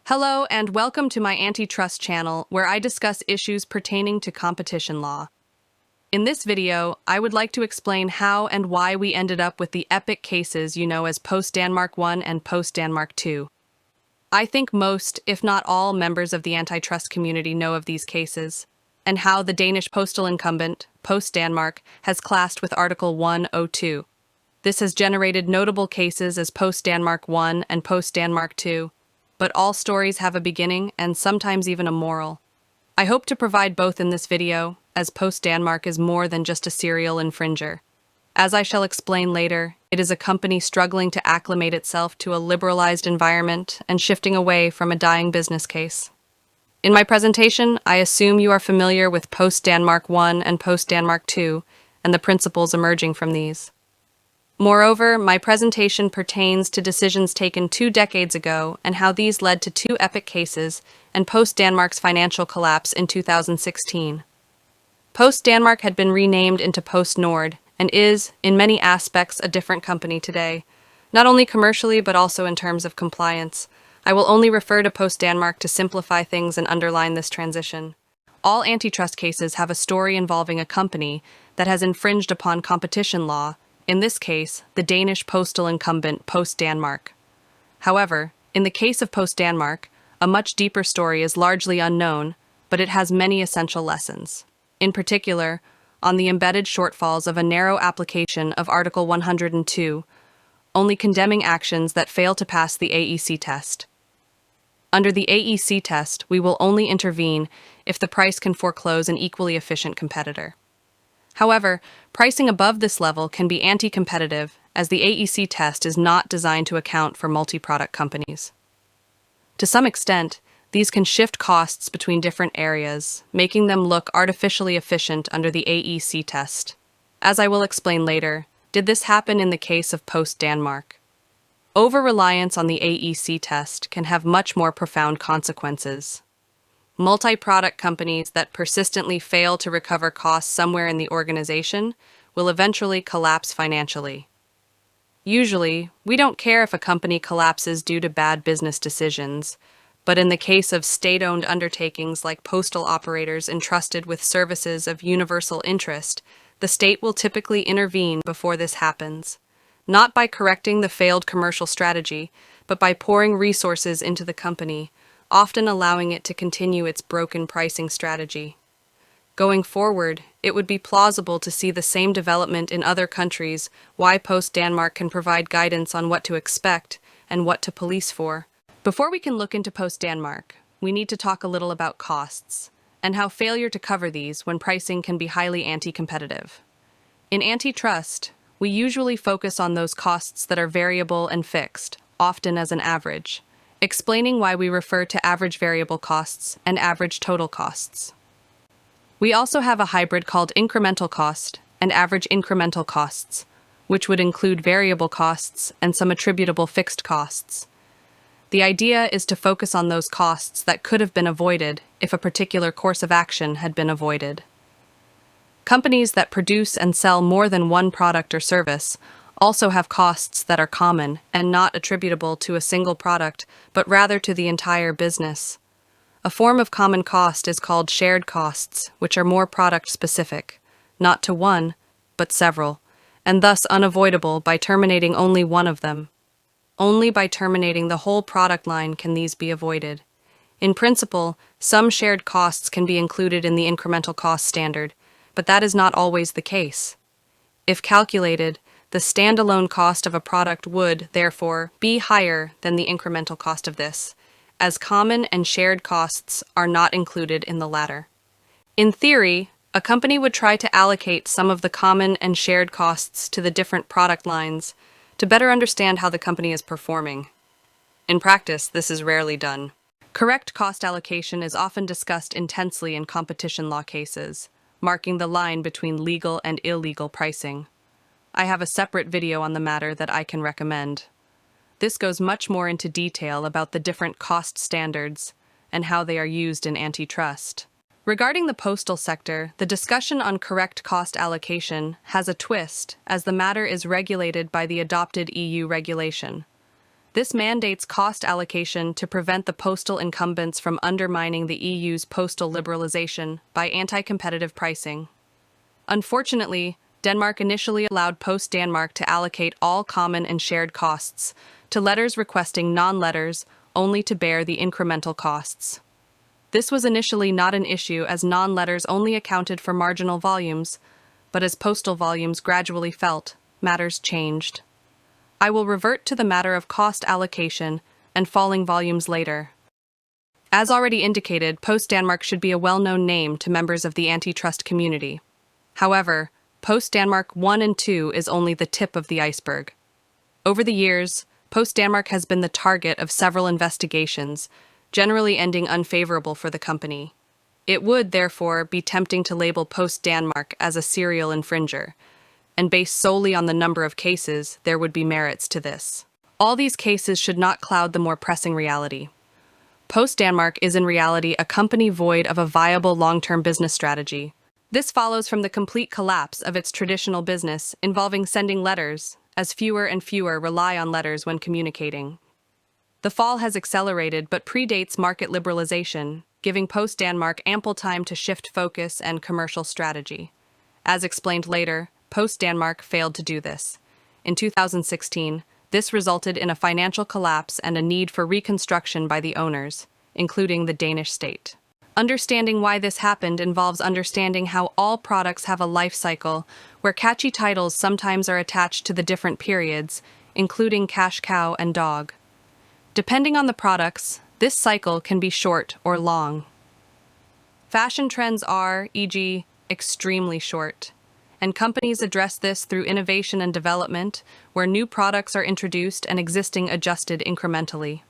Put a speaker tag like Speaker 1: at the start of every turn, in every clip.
Speaker 1: Hello and welcome to my antitrust channel where I discuss issues pertaining to competition law. In this video, I would like to explain how and why we ended up with the epic cases you know as Post Danmark 1 and Post Danmark 2. I think most, if not all, members of the antitrust community know of these cases, and how the Danish postal incumbent, Post Danmark, has clashed with Article 102. This has generated notable cases as Post Danmark 1 and Post Danmark 2, but all stories have a beginning and sometimes even a moral. I hope to provide both in this video, as Post Danmark is more than just a serial infringer. As I shall explain later, it is a company struggling to acclimate itself to a liberalized environment and shifting away from a dying business case. In my presentation, I assume you are familiar with Post Danmark 1 and Post Danmark 2 and the principles emerging from these. Moreover, my presentation pertains to decisions taken 2 decades ago and how these led to 2 epic cases and Post Danmark's financial collapse in 2016. Post Danmark had been renamed into Post Nord and is, in many aspects, a different company today, not only commercially but also in terms of compliance. I will only refer to Post Danmark to simplify things and underline this transition. All antitrust cases have a story involving a company that has infringed upon competition law, in this case, the Danish postal incumbent Post Danmark. However, in the case of Post Danmark, a much deeper story is largely unknown, but it has many essential lessons. In particular, on the embedded shortfalls of a narrow application of Article 102, only condemning actions that fail to pass the AEC test. Under the AEC test, we will only intervene if the price can foreclose an equally efficient competitor. However, pricing above this level can be anti-competitive, as the AEC test is not designed to account for multi-product companies. To some extent, these can shift costs between different areas, making them look artificially efficient under the AEC test. As I will explain later, did this happen in the case of Post Danmark? Over-reliance on the AEC test can have much more profound consequences. Multi-product companies that persistently fail to recover costs somewhere in the organization will eventually collapse financially. Usually, we don't care if a company collapses due to bad business decisions, but in the case of state-owned undertakings like postal operators entrusted with services of universal interest, the state will typically intervene before this happens, not by correcting the failed commercial strategy, but by pouring resources into the company, often allowing it to continue its broken pricing strategy. Going forward, it would be plausible to see the same development in other countries, why Post Danmark can provide guidance on what to expect and what to police for. Before we can look into Post Danmark, we need to talk a little about costs, and how failure to cover these when pricing can be highly anti-competitive. In antitrust, we usually focus on those costs that are variable and fixed, often as an average, explaining why we refer to average variable costs and average total costs. We also have a hybrid called incremental cost and average incremental costs, which would include variable costs and some attributable fixed costs. The idea is to focus on those costs that could have been avoided if a particular course of action had been avoided. Companies that produce and sell more than one product or service also have costs that are common and not attributable to a single product, but rather to the entire business. A form of common cost is called shared costs, which are more product-specific, not to one, but several, and thus unavoidable by terminating only one of them. Only by terminating the whole product line can these be avoided. In principle, some shared costs can be included in the incremental cost standard, but that is not always the case. If calculated, the standalone cost of a product would, therefore, be higher than the incremental cost of this, as common and shared costs are not included in the latter. In theory, a company would try to allocate some of the common and shared costs to the different product lines to better understand how the company is performing. In practice, this is rarely done. Correct cost allocation is often discussed intensely in competition law cases, marking the line between legal and illegal pricing. I have a separate video on the matter that I can recommend. This goes much more into detail about the different cost standards and how they are used in antitrust. Regarding the postal sector, the discussion on correct cost allocation has a twist as the matter is regulated by the adopted EU regulation. This mandates cost allocation to prevent the postal incumbents from undermining the EU's postal liberalization by anti-competitive pricing. Unfortunately, Denmark initially allowed Post Danmark to allocate all common and shared costs to letters requesting non-letters only to bear the incremental costs. This was initially not an issue as non-letters only accounted for marginal volumes, but as postal volumes gradually felt, matters changed. I will revert to the matter of cost allocation and falling volumes later. As already indicated, Post Danmark should be a well-known name to members of the antitrust community. However, Post Danmark 1 and 2 is only the tip of the iceberg. Over the years, Post Danmark has been the target of several investigations, generally ending unfavorable for the company. It would, therefore, be tempting to label Post Danmark as a serial infringer, and based solely on the number of cases, there would be merits to this. All these cases should not cloud the more pressing reality. Post Danmark is in reality a company void of a viable long-term business strategy. This follows from the complete collapse of its traditional business involving sending letters, as fewer and fewer rely on letters when communicating. The fall has accelerated but predates market liberalization, giving Post Danmark ample time to shift focus and commercial strategy. As explained later, Post Danmark failed to do this. In 2016, this resulted in a financial collapse and a need for reconstruction by the owners, including the Danish state. Understanding why this happened involves understanding how all products have a life cycle, where catchy titles sometimes are attached to the different periods, including cash cow and dog. Depending on the products, this cycle can be short or long. Fashion trends are, e.g., extremely short, and companies address this through innovation and development, where new products are introduced and existing adjusted incrementally.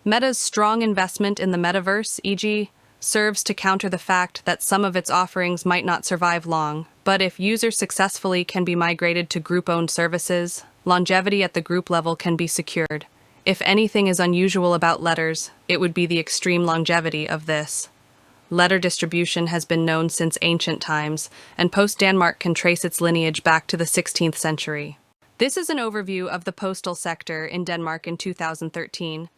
Speaker 1: Meta's strong investment in the metaverse, e.g., serves to counter the fact that some of its offerings might not survive long, but if users successfully can be migrated to group-owned services, longevity at the group level can be secured. If anything is unusual about letters, it would be the extreme longevity of this. Letter distribution has been known since ancient times, and Post Danmark can trace its lineage back to the 16th century. This is an overview of the postal sector in Denmark in 2013,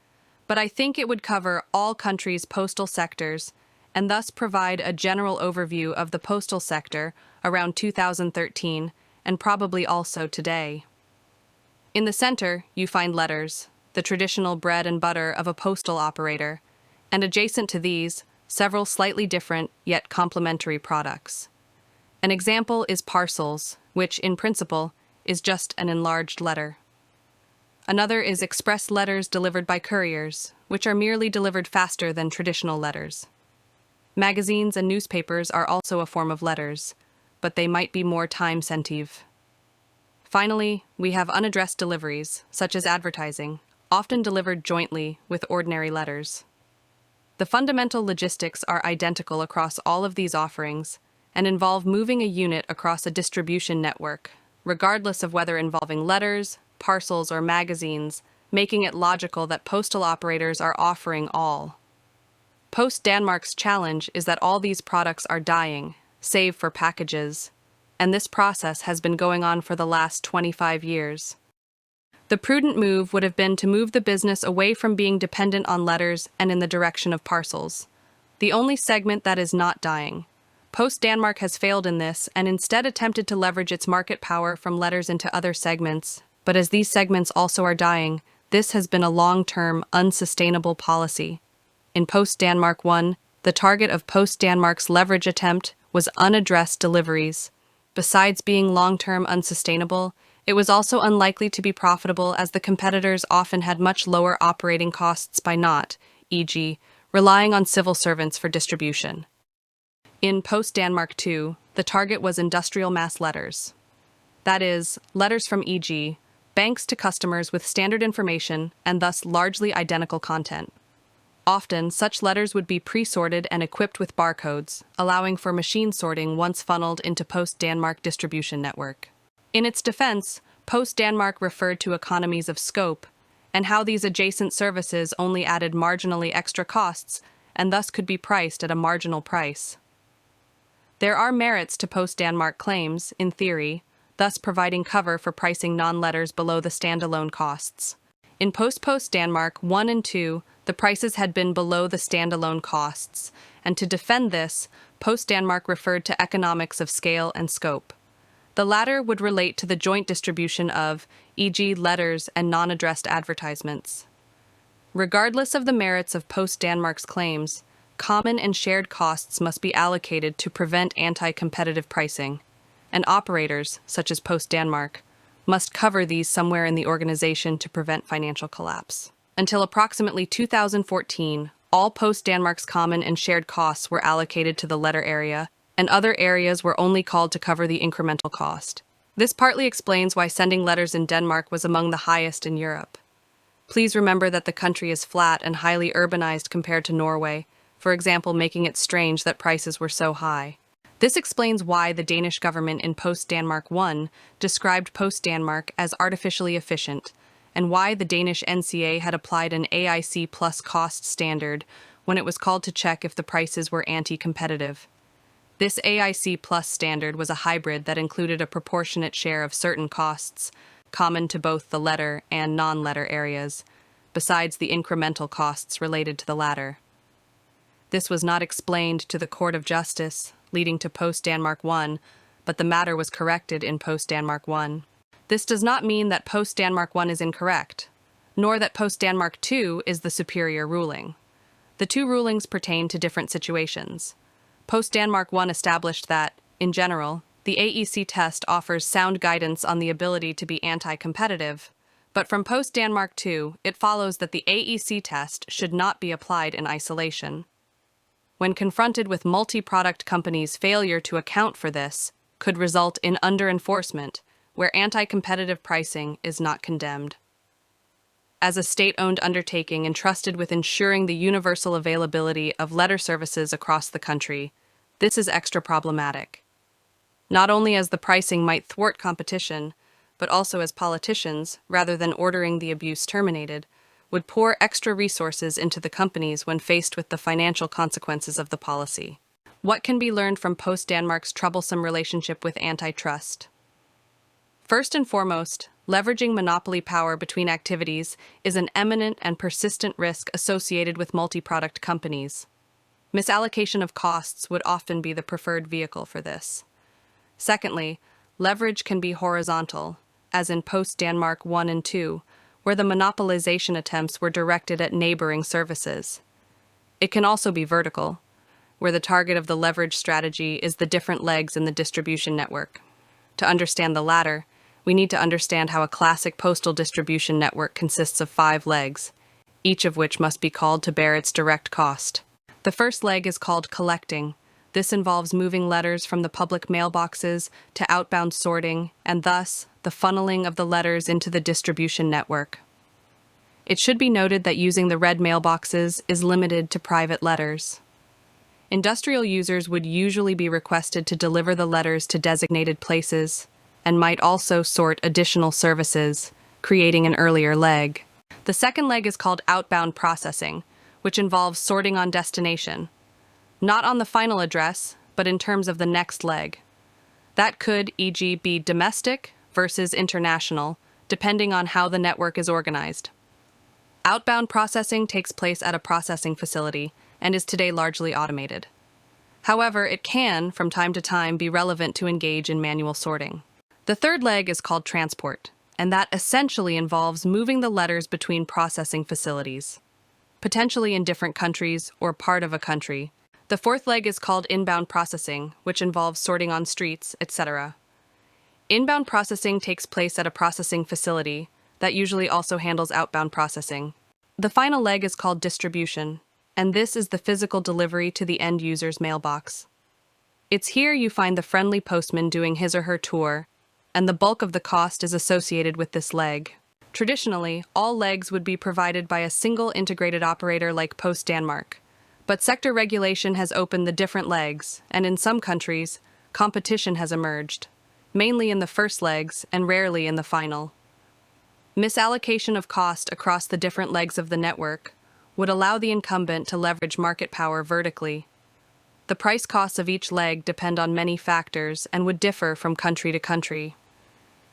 Speaker 1: but I think it would cover all countries' postal sectors and thus provide a general overview of the postal sector around 2013 and probably also today. In the center, you find letters, the traditional bread and butter of a postal operator, and adjacent to these, several slightly different yet complementary products. An example is parcels, which, in principle, is just an enlarged letter. Another is express letters delivered by couriers, which are merely delivered faster than traditional letters. Magazines and newspapers are also a form of letters, but they might be more time-sensitive. Finally, we have unaddressed deliveries, such as advertising, often delivered jointly with ordinary letters. The fundamental logistics are identical across all of these offerings and involve moving a unit across a distribution network, regardless of whether involving letters, parcels, or magazines, making it logical that postal operators are offering all. Post Danmark's challenge is that all these products are dying, save for packages, and this process has been going on for the last 25 years. The prudent move would have been to move the business away from being dependent on letters and in the direction of parcels, the only segment that is not dying. Post Danmark has failed in this and instead attempted to leverage its market power from letters into other segments, but as these segments also are dying, this has been a long-term, unsustainable policy. In Post Danmark 1, the target of Post Danmark's leverage attempt was unaddressed deliveries. Besides being long-term unsustainable, it was also unlikely to be profitable as the competitors often had much lower operating costs by not, e.g., relying on civil servants for distribution. In Post Danmark 2, the target was industrial mass letters. That is, letters from e.g., banks to customers with standard information and thus largely identical content. Often, such letters would be pre-sorted and equipped with barcodes, allowing for machine sorting once funneled into Post Danmark distribution network. In its defense, Post Danmark referred to economies of scope and how these adjacent services only added marginally extra costs and thus could be priced at a marginal price. There are merits to Post Danmark claims, in theory, thus providing cover for pricing non-letters below the standalone costs. In Post Danmark 1 and 2, the prices had been below the standalone costs, and to defend this, Post Danmark referred to economics of scale and scope. The latter would relate to the joint distribution of, e.g., letters and non-addressed advertisements. Regardless of the merits of Post Danmark's claims, common and shared costs must be allocated to prevent anti-competitive pricing, and operators, such as Post Danmark, must cover these somewhere in the organization to prevent financial collapse. Until approximately 2014, all Post Danmark's common and shared costs were allocated to the letter area, and other areas were only called to cover the incremental cost. This partly explains why sending letters in Denmark was among the highest in Europe. Please remember that the country is flat and highly urbanized compared to Norway, for example, making it strange that prices were so high. This explains why the Danish government in Post Danmark 1 described Post Danmark as artificially efficient, and why the Danish NCA had applied an AIC plus cost standard when it was called to check if the prices were anti-competitive. This AIC plus standard was a hybrid that included a proportionate share of certain costs, common to both the letter and non-letter areas, besides the incremental costs related to the latter. This was not explained to the Court of Justice, leading to Post Danmark 1, but the matter was corrected in Post Danmark 1. This does not mean that Post Danmark 1 is incorrect, nor that Post Danmark 2 is the superior ruling. The two rulings pertain to different situations. Post Danmark 1 established that, in general, the AEC test offers sound guidance on the ability to be anti-competitive, but from Post Danmark 2, it follows that the AEC test should not be applied in isolation. When confronted with multi-product companies' failure to account for this, could result in under-enforcement, where anti-competitive pricing is not condemned. As a state-owned undertaking entrusted with ensuring the universal availability of letter services across the country, this is extra problematic. Not only as the pricing might thwart competition, but also as politicians, rather than ordering the abuse terminated, would pour extra resources into the companies when faced with the financial consequences of the policy. What can be learned from Post Danmark's troublesome relationship with antitrust? First and foremost, leveraging monopoly power between activities is an eminent and persistent risk associated with multi-product companies. Misallocation of costs would often be the preferred vehicle for this. Secondly, leverage can be horizontal, as in Post Danmark 1 and 2, where the monopolization attempts were directed at neighboring services. It can also be vertical, where the target of the leverage strategy is the different legs in the distribution network. To understand the latter, we need to understand how a classic postal distribution network consists of 5 legs, each of which must be called to bear its direct cost. The first leg is called collecting. This involves moving letters from the public mailboxes to outbound sorting, and thus, the funneling of the letters into the distribution network. It should be noted that using the red mailboxes is limited to private letters. Industrial users would usually be requested to deliver the letters to designated places, and might also sort additional services, creating an earlier leg. The second leg is called outbound processing, which involves sorting on destination. Not on the final address, but in terms of the next leg. That could, e.g., be domestic versus international, depending on how the network is organized. Outbound processing takes place at a processing facility and is today largely automated. However, it can, from time to time, be relevant to engage in manual sorting. The third leg is called transport, and that essentially involves moving the letters between processing facilities, potentially in different countries or part of a country. The fourth leg is called inbound processing, which involves sorting on streets, etc. Inbound processing takes place at a processing facility that usually also handles outbound processing. The final leg is called distribution, and this is the physical delivery to the end user's mailbox. It's here you find the friendly postman doing his or her tour, and the bulk of the cost is associated with this leg. Traditionally, all legs would be provided by a single integrated operator like Post Danmark, but sector regulation has opened the different legs, and in some countries, competition has emerged, mainly in the first legs and rarely in the final. Misallocation of cost across the different legs of the network would allow the incumbent to leverage market power vertically. The price costs of each leg depend on many factors and would differ from country to country.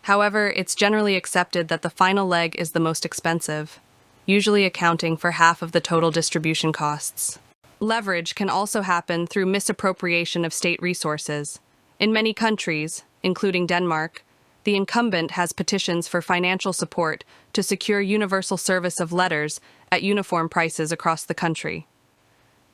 Speaker 1: However, it's generally accepted that the final leg is the most expensive, usually accounting for half of the total distribution costs. Leverage can also happen through misappropriation of state resources. In many countries, including Denmark, the incumbent has petitions for financial support to secure universal service of letters at uniform prices across the country.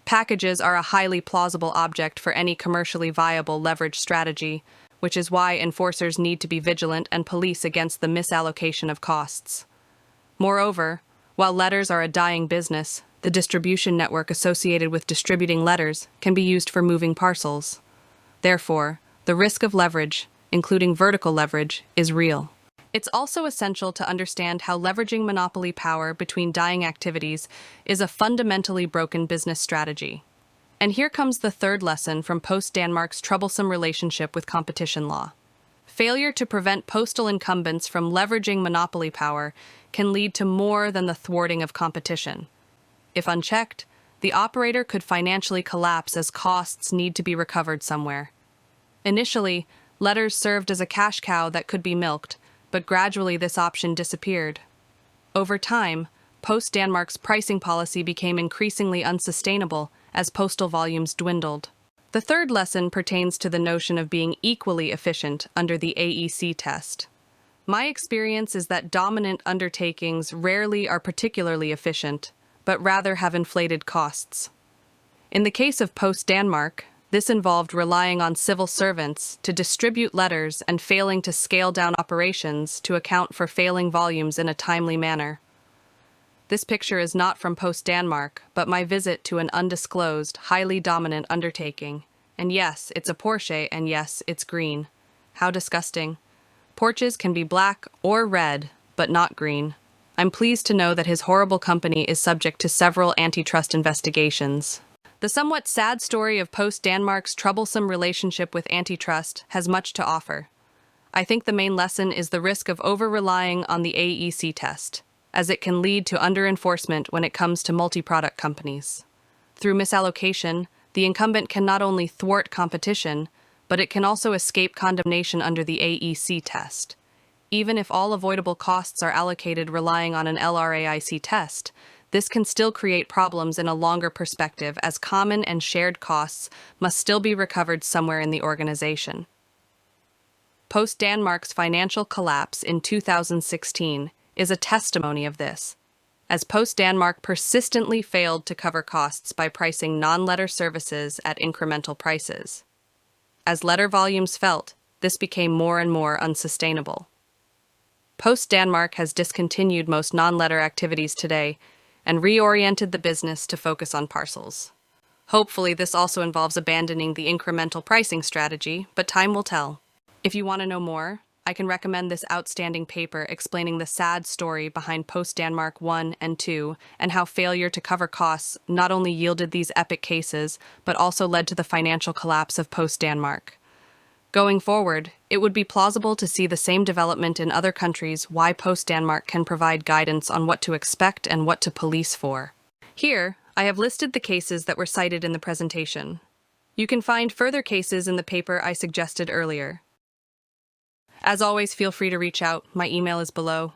Speaker 1: Packages are a highly plausible object for any commercially viable leverage strategy, which is why enforcers need to be vigilant and police against the misallocation of costs. Moreover, while letters are a dying business, the distribution network associated with distributing letters can be used for moving parcels. Therefore, the risk of leverage, including vertical leverage, is real. It's also essential to understand how leveraging monopoly power between dying activities is a fundamentally broken business strategy. And here comes the third lesson from Post Danmark's troublesome relationship with competition law. Failure to prevent postal incumbents from leveraging monopoly power can lead to more than the thwarting of competition. If unchecked, the operator could financially collapse as costs need to be recovered somewhere. Initially, letters served as a cash cow that could be milked, but gradually this option disappeared. Over time, Post Danmark's pricing policy became increasingly unsustainable as postal volumes dwindled. The third lesson pertains to the notion of being equally efficient under the AEC test. My experience is that dominant undertakings rarely are particularly efficient, but rather have inflated costs. In the case of Post Danmark, this involved relying on civil servants to distribute letters and failing to scale down operations to account for failing volumes in a timely manner. This picture is not from Post Danmark, but my visit to an undisclosed, highly dominant undertaking. And yes, it's a Porsche, and yes, it's green. How disgusting. Porsches can be black or red, but not green. I'm pleased to know that his horrible company is subject to several antitrust investigations. The somewhat sad story of Post Danmark's troublesome relationship with antitrust has much to offer. I think the main lesson is the risk of over-relying on the AEC test, as it can lead to under-enforcement when it comes to multi-product companies. Through misallocation, the incumbent can not only thwart competition, but it can also escape condemnation under the AEC test. Even if all avoidable costs are allocated relying on an LRAIC test, this can still create problems in a longer perspective as common and shared costs must still be recovered somewhere in the organization. Post Danmark's financial collapse in 2016 is a testimony of this, as Post Danmark persistently failed to cover costs by pricing non-letter services at incremental prices. As letter volumes fell, this became more and more unsustainable. Post Danmark has discontinued most non-letter activities today and reoriented the business to focus on parcels. Hopefully, this also involves abandoning the incremental pricing strategy, but time will tell. If you want to know more, I can recommend this outstanding paper explaining the sad story behind Post Danmark 1 and 2 and how failure to cover costs not only yielded these epic cases, but also led to the financial collapse of Post Danmark. Going forward, it would be plausible to see the same development in other countries why Post Danmark can provide guidance on what to expect and what to police for. Here, I have listed the cases that were cited in the presentation. You can find further cases in the paper I suggested earlier. As always, feel free to reach out. My email is below.